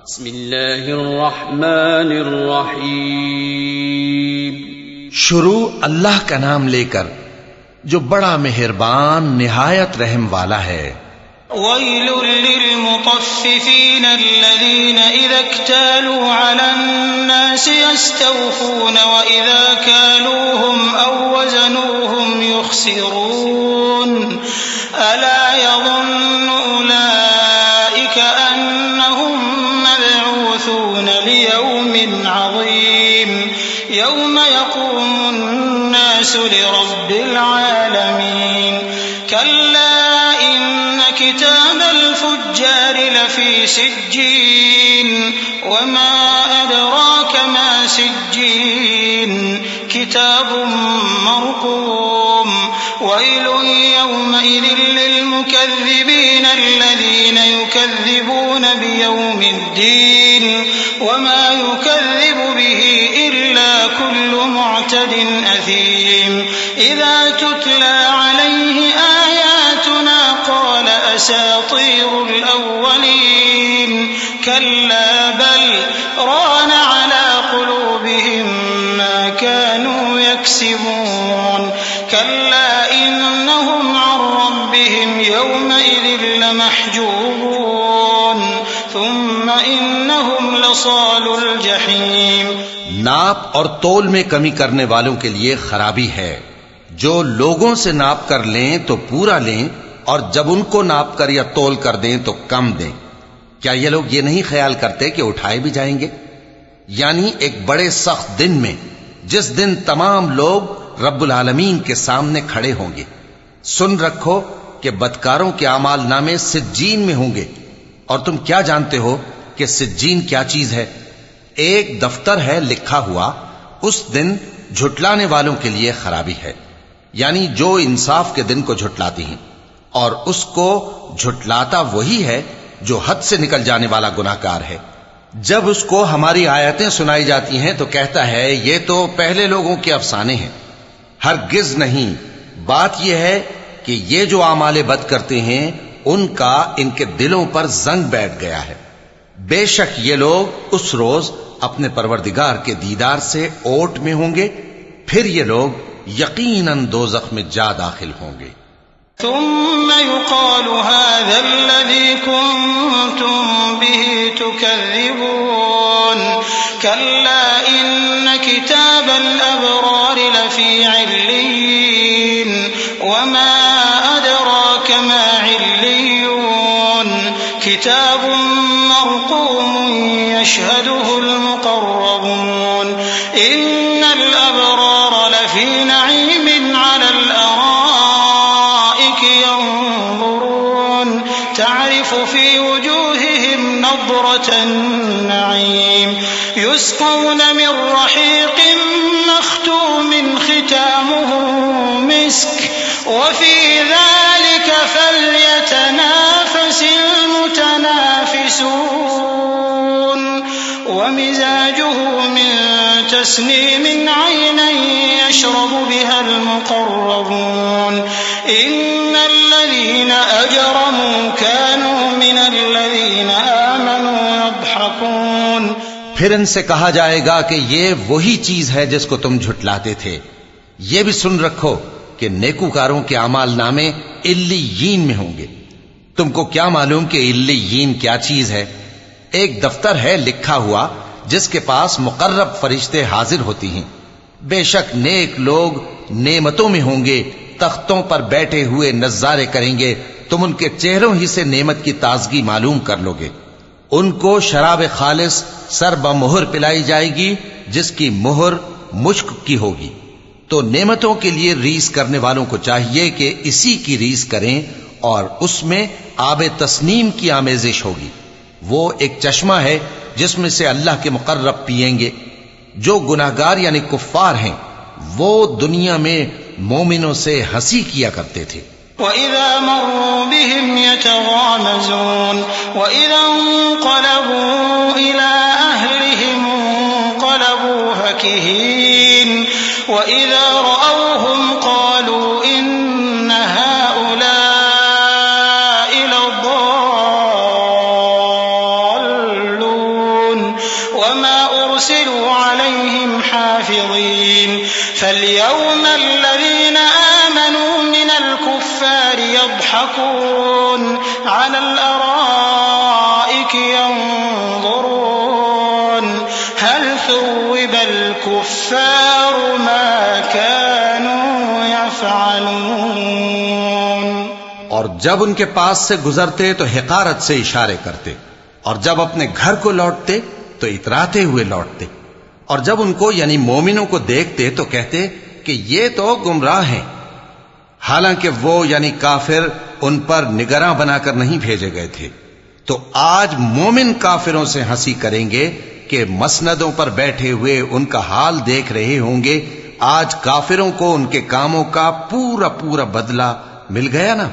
بسم اللہ الرحمن الرحیم. شروع اللہ کا نام لے کر جو بڑا مہربان نہایت رحم والا ہے. ويل للمطففين الذين إذا اكتالوا على الناس يستوفون وإذا كالوهم أو وزنوهم يخسرون ألا يظن أولئك أنهم مبعوثون ليوم عظيم يوم يقوم الناس لرب العالمين كلا كتاب الفجار لفي سجين وما أدراك ما سجين كتاب مرقوم ويل يومئذ للمكذبين الذين يكذبون بيوم الدين وما يكذب به إلا كل معتد أثيم إذا تتلى عليه آياتنا قال أساطير الأولين كلا بل ران على قلوبهم ما كانوا يكسبون كلا إنهم عن ربهم يومئذ لمحجوبون ثم إنهم لصال الجحيم. ناپ اور تول میں کمی کرنے والوں کے لیے خرابی ہے. جو لوگوں سے ناپ کر لیں تو پورا لیں اور جب ان کو ناپ کر یا تول کر دیں تو کم دیں. کیا یہ لوگ یہ نہیں خیال کرتے کہ اٹھائے بھی جائیں گے؟ یعنی ایک بڑے سخت دن میں جس دن تمام لوگ رب العالمین کے سامنے کھڑے ہوں گے. سن رکھو کہ بدکاروں کے اعمال نامے سجین میں ہوں گے. اور تم کیا جانتے ہو کہ سجین کیا چیز ہے؟ ایک دفتر ہے لکھا ہوا. اس دن جھٹلانے والوں کے لیے خرابی ہے، یعنی جو انصاف کے دن کو جھٹلاتی ہیں. اور اس کو جھٹلاتا وہی ہے جو حد سے نکل جانے والا گناہگار ہے. جب اس کو ہماری آیتیں سنائی جاتی ہیں تو کہتا ہے یہ تو پہلے لوگوں کے افسانے ہیں. ہرگز نہیں. بات یہ ہے کہ یہ جو اعمال بد کرتے ہیں ان کا ان کے دلوں پر زنگ بیٹھ گیا ہے. بے شک یہ لوگ اس روز اپنے پروردگار کے دیدار سے اوٹ میں ہوں گے، پھر یہ لوگ یقیناً دوزخ میں جا داخل ہوں گے. ثم يقال هذا الذي كنتم به تكذبون كلا إن كتاب الأبرار لفي عليين وما أدراك ما عليون كتاب مرقوم يشهده المقربون إن الأبرار لفي نعيم على الأرائك ينظرون تعرف في وجوههم نضرة النعيم يسقون من رحيق مختوم ختامه مسك وفي ذلك فليتنافس المتنافسون ومزاجه من تسنيم عينا يشرب بها المقربون إن الذين أجرموا كانوا من الذين آمنوا يضحكون. پھر ان سے کہا جائے گا کہ یہ وہی چیز ہے جس کو تم جھٹلاتے تھے. یہ بھی سن رکھو کہ نیکوکاروں کے اعمال نامے علیین میں ہوں گے. تم کو کیا معلوم کہ علیین کیا چیز ہے؟ ایک دفتر ہے لکھا ہوا جس کے پاس مقرب فرشتے حاضر ہوتی ہیں. بے شک نیک لوگ نعمتوں میں ہوں گے، تختوں پر بیٹھے ہوئے نظارے کریں گے. تم ان کے چہروں ہی سے نعمت کی تازگی معلوم کر لو گے. ان کو شراب خالص سر بمہر پلائی جائے گی جس کی مہر مشک کی ہوگی. تو نعمتوں کے لیے ریس کرنے والوں کو چاہیے کہ اسی کی ریس کریں اور اس میں آب تسنیم کی آمیزش ہوگی. وہ ایک چشمہ ہے جس میں سے اللہ کے مقرب پیئیں گے. جو گناہگار یعنی کفار ہیں وہ دنیا میں مومنوں سے ہنسی کیا کرتے تھے. وَإِذَا مَرُّوا بِهِمْ يَتَغَامَزُونَ وَإِذَا انقَلَبُوا إِلَىٰ أَهْلِهِمْ انقَلَبُوا فَكِهِينَ وَإِذَا رَأَوْهُمْ قَالُوا إِنَّ هَٰؤُلَاءِ لَضَالُّونَ وما أرسلوا عليهم حافظين فاليوم الذين آمنوا من الكفار يضحكون على الأرائك ينظرون هل ثوب الكفار ما كانوا يفعلون. اور جب ان کے پاس سے گزرتے تو حقارت سے اشارے کرتے، اور جب اپنے گھر کو لوٹتے تو اتراتے ہوئے لوٹتے، اور جب ان کو یعنی مومنوں کو دیکھتے تو کہتے کہ یہ تو گمراہ ہیں، حالانکہ وہ یعنی کافر ان پر نگراں بنا کر نہیں بھیجے گئے تھے. تو آج مومن کافروں سے ہنسی کریں گے کہ مسندوں پر بیٹھے ہوئے ان کا حال دیکھ رہے ہوں گے. آج کافروں کو ان کے کاموں کا پورا پورا بدلہ مل گیا نا.